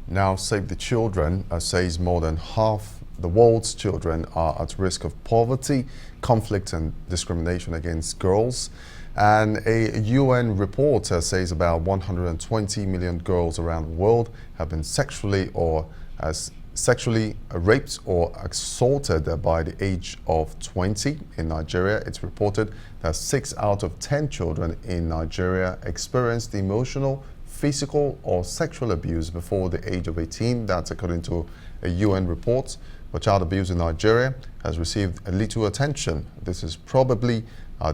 Now, Save the Children says more than half the world's children are at risk of poverty, conflict, and discrimination against girls. And a UN report says about 120 million girls around the world have been sexually raped or assaulted by the age of 20. In Nigeria, it's reported that 6 out of 10 children in Nigeria experienced emotional, physical, or sexual abuse before the age of 18. That's according to a UN report. But child abuse in Nigeria has received a little attention. This is probably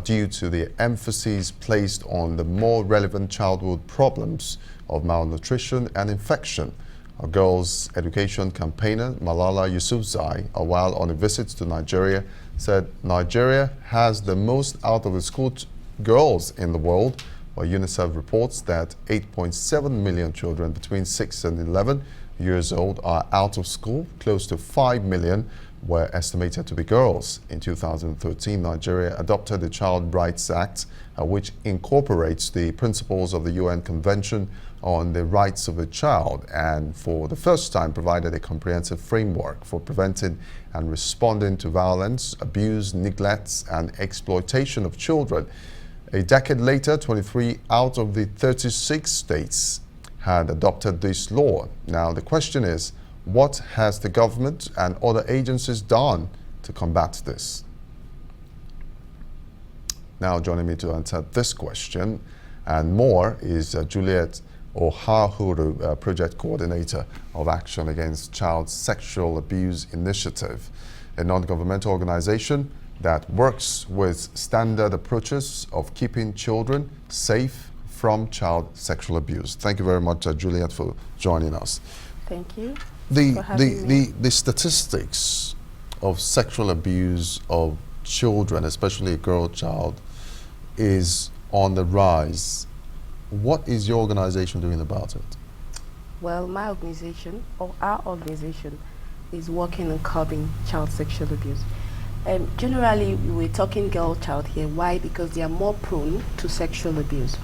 due to the emphasis placed on the more relevant childhood problems of malnutrition and infection. A girls' education campaigner, Malala Yousafzai, while on a visit to Nigeria, said Nigeria has the most out-of-the-school girls in the world, while UNICEF reports that 8.7 million children between 6 and 11 years old are out of school. Close to 5 million were estimated to be girls. In 2013, Nigeria adopted the Child Rights Act, which incorporates the principles of the UN Convention on the Rights of the Child, and for the first time provided a comprehensive framework for preventing and responding to violence, abuse, neglect, and exploitation of children. A decade later, 23 out of the 36 states had adopted this law. Now, the question is, what has the government and other agencies done to combat this? Now, joining me to answer this question and more is Juliet Ohahuru, Project Coordinator of Action Against Child Sexual Abuse Initiative, a non-governmental organization that works with standard approaches of keeping children safe from child sexual abuse. Thank you very much, Juliet, for joining us. Thank you. The statistics of sexual abuse of children, especially a girl child, is on the rise. What is your organization doing about it? Well, my organization, or our organization, is working on curbing child sexual abuse. Generally, we're talking girl child here. Why? Because they are more prone to sexual abuse.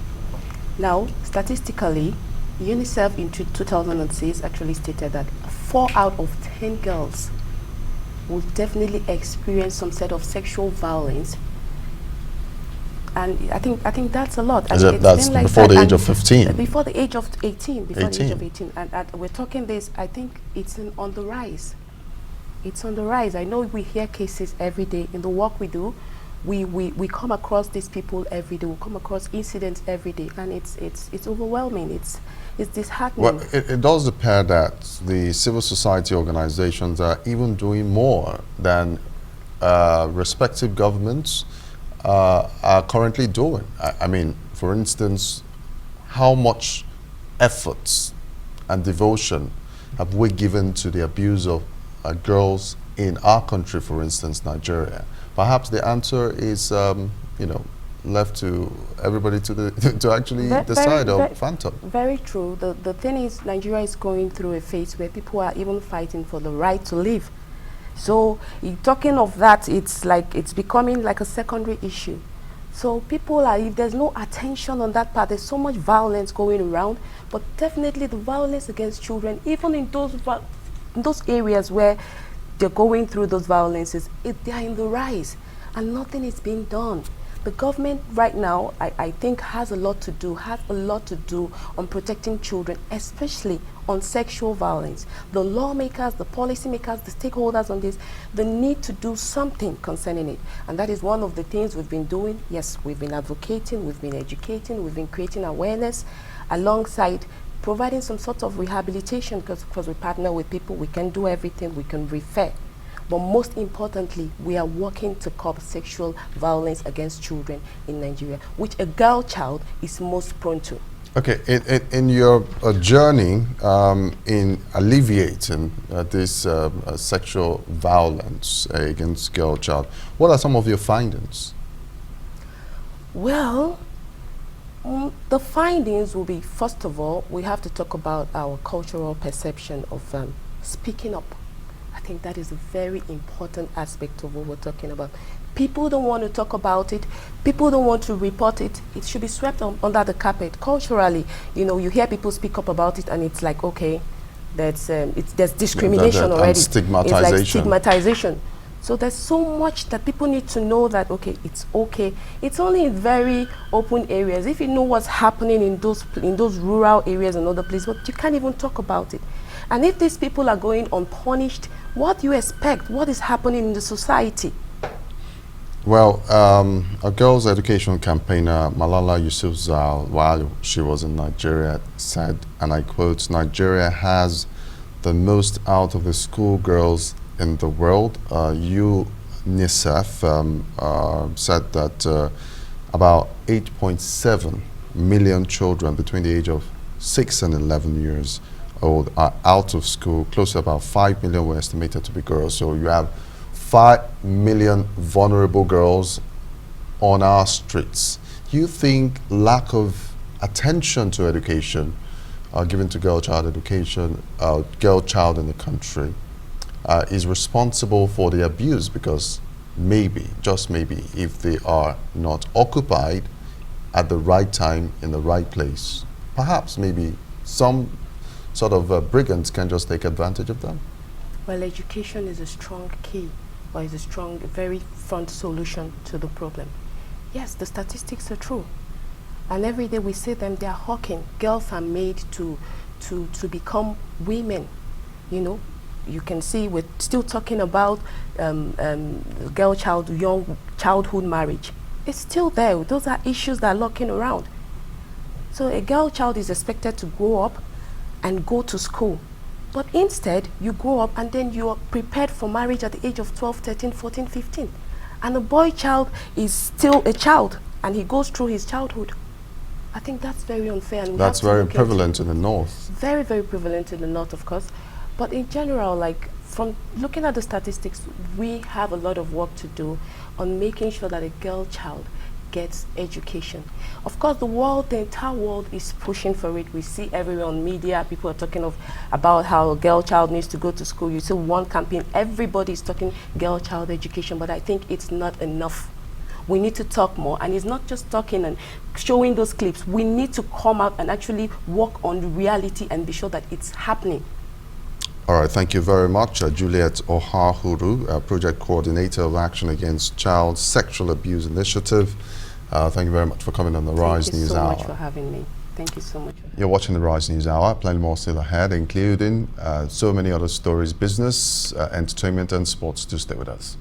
Now, statistically, UNICEF in 2006 actually stated that 4 out of 10 girls will definitely experience some sort of sexual violence. And I think that's a lot. That's like before the age of 15? Before the age of 18. Before the age of 18. And we're talking this, I think it's on the rise. It's on the rise. I know we hear cases every day. In the work we do, we come across these people every day. We come across incidents every day, and it's overwhelming. It's disheartening. Well, it does appear that the civil society organizations are even doing more than respective governments are currently doing. I mean, for instance, how much efforts and devotion have we given to the abuse of girls in our country, for instance, Nigeria? Perhaps the answer is, left to everybody to actually decide or phantom. Very true. The thing is, Nigeria is going through a phase where people are even fighting for the right to live. So, talking of that, it's becoming like a secondary issue. So people are, if there's no attention on that part, there's so much violence going around, but definitely the violence against children, even in those areas where they're going through those violences, they are in the rise, and nothing is being done. The government right now, I think, has a lot to do on protecting children, especially on sexual violence. The lawmakers, the policymakers, the stakeholders on this, they need to do something concerning it. And that is one of the things we've been doing. Yes, we've been advocating, we've been educating, we've been creating awareness, alongside providing some sort of rehabilitation, because we partner with people, we can do everything, we can refer. But most importantly, we are working to curb sexual violence against children in Nigeria, which a girl child is most prone to. Okay, in your journey in alleviating this sexual violence against girl child, what are some of your findings? Well, the findings will be, first of all, we have to talk about our cultural perception of speaking up. I think that is a very important aspect of what we're talking about. People don't want to talk about it. People don't want to report it. It should be swept under the carpet. Culturally, you hear people speak up about it, and it's like, okay, there's discrimination and already. stigmatization. It's like stigmatization. So there's so much that people need to know that, okay, it's okay. It's only in very open areas. If you know what's happening in those rural areas and other places, but you can't even talk about it. And if these people are going unpunished, what do you expect? What is happening in the society? Well, a girls' education campaigner, Malala Yousafzai, while she was in Nigeria, said, and I quote, "Nigeria has the most out of the school girls in the world." UNICEF said that about 8.7 million children between the age of 6 and 11 years old are out of school. Close to about 5 million were estimated to be girls. So you have 5 million vulnerable girls on our streets. You think lack of attention to education given to girl child education, girl child in the country, is responsible for the abuse? Because maybe, just maybe, if they are not occupied at the right time in the right place, perhaps maybe some sort of brigands can just take advantage of them. Well, education is a strong key, or is a strong, very front solution to the problem. Yes, the statistics are true. And every day we see them, they are hawking. Girls are made to become women. You know, you can see we're still talking about girl child, young childhood marriage. It's still there. Those are issues that are lurking around. So a girl child is expected to grow up and go to school. But instead, you grow up and then you're prepared for marriage at the age of 12, 13, 14, 15. And a boy child is still a child and he goes through his childhood. I think that's very unfair. And that's very prevalent in the north. Very, very prevalent in the north, of course. But in general, like from looking at the statistics, we have a lot of work to do on making sure that a girl child gets education. Of course, the entire world is pushing for it. We see everywhere on media, people are talking about how a girl child needs to go to school. You see one campaign, everybody is talking girl child education, but I think it's not enough. We need to talk more, and it's not just talking and showing those clips. We need to come out and actually work on the reality and be sure that it's happening. All right, thank you very much. Juliet Ohahuru, Project Coordinator of Action Against Child Sexual Abuse Initiative. Thank you very much for coming on the Rise News Hour. Thank you so much for having me. Thank you so much. You're watching the Rise News Hour. Plenty more still ahead, including so many other stories, business, entertainment and sports. Do stay with us.